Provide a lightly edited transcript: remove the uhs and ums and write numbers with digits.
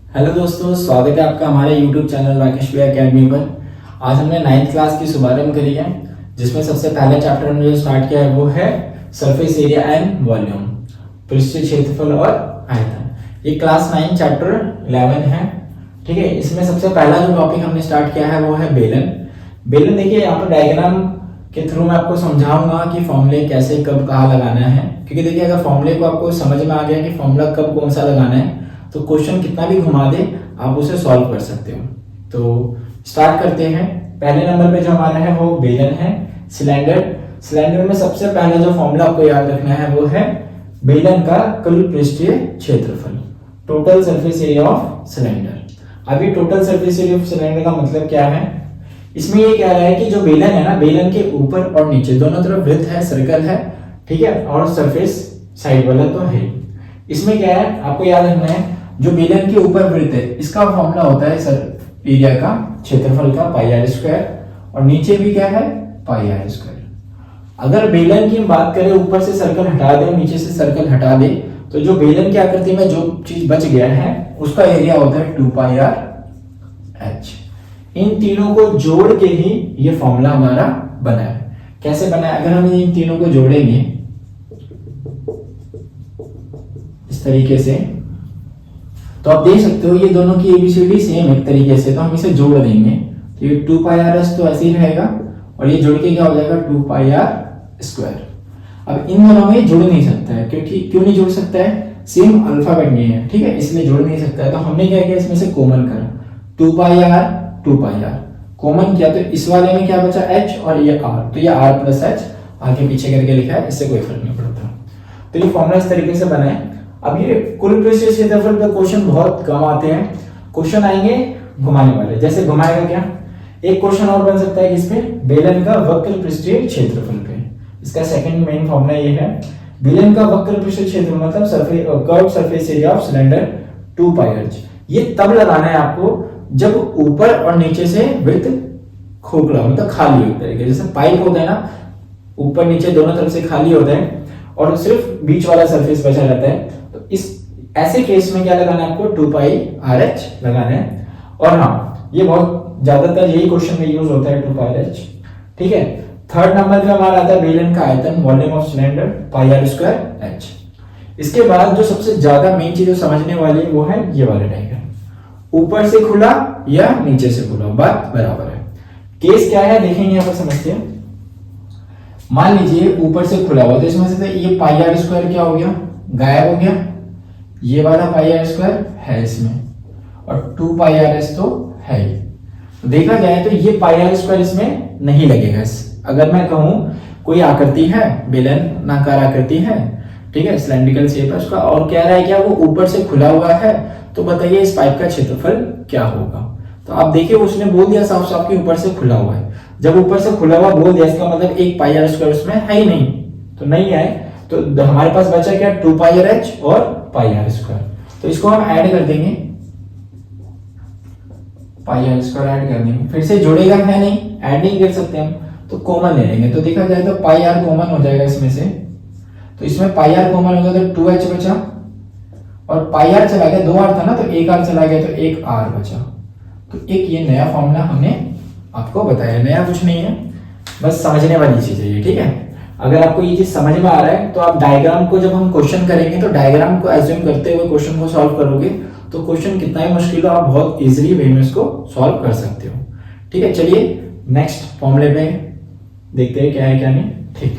Hello दोस्तों, स्वागत है आपका हमारे YouTube चैनल राकेश भैया अकेडमी पर। आज हमने 9th क्लास की शुभारंभ करी है, जिसमें सबसे पहला चैप्टर हमने जो स्टार्ट किया है वो है सरफेस एरिया एंड वॉल्यूम, पृष्ठीय क्षेत्रफल और आयतन। ये क्लास 9 चैप्टर 11 है। ठीक है, इसमें सबसे पहला जो टॉपिक हमने स्टार्ट किया है वो है बेलन। बेलन देखिए, यहाँ पर डायग्राम के थ्रू मैं आपको समझाऊंगा कि फॉर्मूले कैसे कब कहाँ लगाना है, क्योंकि देखिए अगर फॉर्मूले को आपको समझ में आ गया कि फॉर्मूला कब कौन सा लगाना है तो क्वेश्चन कितना भी घुमा दे आप उसे सॉल्व कर सकते हो। तो स्टार्ट करते हैं। पहले नंबर पे जो हमारा है वो बेलन है। सिलेंडर, सिलेंडर में सबसे पहला जो फॉर्मूला आपको याद रखना है वो है बेलन का कुल पृष्ठीय क्षेत्रफल, total surface area of cylinder. अभी total surface area of cylinder का मतलब क्या है, इसमें ये कह रहा है कि जो बेलन है ना, बेलन के ऊपर और नीचे दोनों तरफ वृत्त है, सर्कल है, ठीक है, और सरफेस साइड वाला तो है। इसमें क्या है आपको याद रखना है, जो बेलन के ऊपर वृत्त है इसका फॉर्मूला होता है सर एरिया का, क्षेत्रफल का, पाई आर स्क्वायर, और नीचे भी क्या है, पाई आर स्क्वायर। अगर बेलन की हम बात करें, ऊपर से सर्कल हटा दे, नीचे से सर्कल हटा दे, तो जो बेलन की आकृति में जो चीज बच गया है उसका एरिया होता है 2 पाई आर एच। इन तीनों को जोड़ के ही ये फॉर्मूला हमारा बना है। कैसे बना है, अगर हम इन तीनों को जोड़ेंगे इस तरीके से, तो आप देख सकते हो ये दोनों की एबीसीडी सेम एक तरीके से, तो हम इसे जोड़ देंगे तो ये 2 पाई आर एस तो ऐसे ही रहेगा, और ये जुड़ के क्या हो जाएगा 2 पाई आर स्क्वायर। अब इन दोनों में जुड़ नहीं सकता है, क्योंकि क्यों नहीं जुड़ सकता है, सेम अल्फाबेट नहीं है, ठीक है, इसलिए जुड़ नहीं सकता है। तो हमने क्या किया, इसमें से कॉमन करा, 2 pi are 2 pi are common किया, तो इस वाले में क्या बचा h और ये r, तो ये r प्लस h आगे पीछे करके लिखा है, इससे कोई फर्क नहीं पड़ता। तो ये फॉर्मूला इस तरीके से बना है। अब ये कुल पृष्ठीय क्षेत्रफल पे क्वेश्चन बहुत कम आते हैं, क्वेश्चन आएंगे घुमाने वाले। जैसे घुमाएगा क्या, एक क्वेश्चन और बन सकता है किस पे, बेलन का वक्र पृष्ठीय क्षेत्रफल पे। इसका सेकंड मेन फॉर्मूला ये है, बेलन का वक्र पृष्ठीय क्षेत्रफल मतलब curve surface area of cylinder 2 pi R. ये तब लगाना है आपको जब ऊपर और नीचे से वृत्त खोखला मतलब खाली होता है, जैसे पाइप होता है ना, ऊपर नीचे दोनों तरफ से खाली होता है और सिर्फ बीच वाला सरफेस बचा रहता है, तो इस ऐसे केस में क्या लगाना है आपको, 2 पाई आर एच लगाना है। और हाँ, ये बहुत ज्यादातर यही क्वेश्चन में यूज होता है 2 पाई आर एच, ठीक है। थर्ड नंबर पे हमारा आता है बेलन का आयतन, volume of cylinder, pi R square H. इसके बाद जो सबसे ज्यादा मेन चीज समझने वाली है वो है ये वाला डायग्राम, ऊपर से खुला या नीचे से खुला, बात बराबर है। केस क्या है देखेंगे यहाँ पर, समझते हैं। मान लीजिए ऊपर से खुला हुआ, तो इसमें से ये पाई आर स्क्वायर क्या हो गया, गायब हो गया, ये वाला पाई आर स्क्वायर है इसमें, और 2 पाई आर एस तो है ही। तो देखा जाए तो ये पाई आर स्क्वायर इसमें नहीं लगेगा। अगर मैं कहूं कोई आकृति है, बेलन नाकार आकृति है, ठीक है, सिलेंड्रिकल शेप है उसका, और कह रहा है क्या वो ऊपर से खुला हुआ है, तो बताइए इस पाइप का क्षेत्रफल क्या होगा। तो आप देखिए उसने बोल दिया साफ साफ कि ऊपर से खुला हुआ है। जब ऊपर से खुला हुआ बोल दिया, इसका मतलब 1 पाई आर स्क्वायर उसमें है ही नहीं, तो नहीं है, तो हमारे पास बचा क्या, 2 पाई आर एच और पाई आर स्क्वायर। तो इसको हम ऐड कर देंगे, पाई आर स्क्वायर ऐड कर देंगे, फिर से जुड़ेगा है नहीं, ऐड नहीं कर सकते हम, तो कॉमन ले लेंगे। तो देखा जाए तो पाई आर कॉमन हो जाएगा इसमें से, तो इसमें पाई आर कॉमन हो गया तो 2h बचा, और पाई आर चला गया, 2r था ना, तो 1r चला गया तो 1r बचा। तो एक ये नया फॉर्मूला हमने आपको बताया, नया कुछ नहीं है, बस समझने वाली चीज है ये, ठीक है। अगर आपको ये चीज समझ में आ रहा है तो आप डायग्राम को जब हम क्वेश्चन करेंगे तो डायग्राम को एज्यूम करते हुए क्वेश्चन को सॉल्व करोगे, तो क्वेश्चन कितना ही मुश्किल हो आप बहुत इजीली वे में इसको सॉल्व कर सकते हो, ठीक है। चलिए नेक्स्ट फॉर्मूले पे देखते हैं क्या है क्या नहीं, ठीक।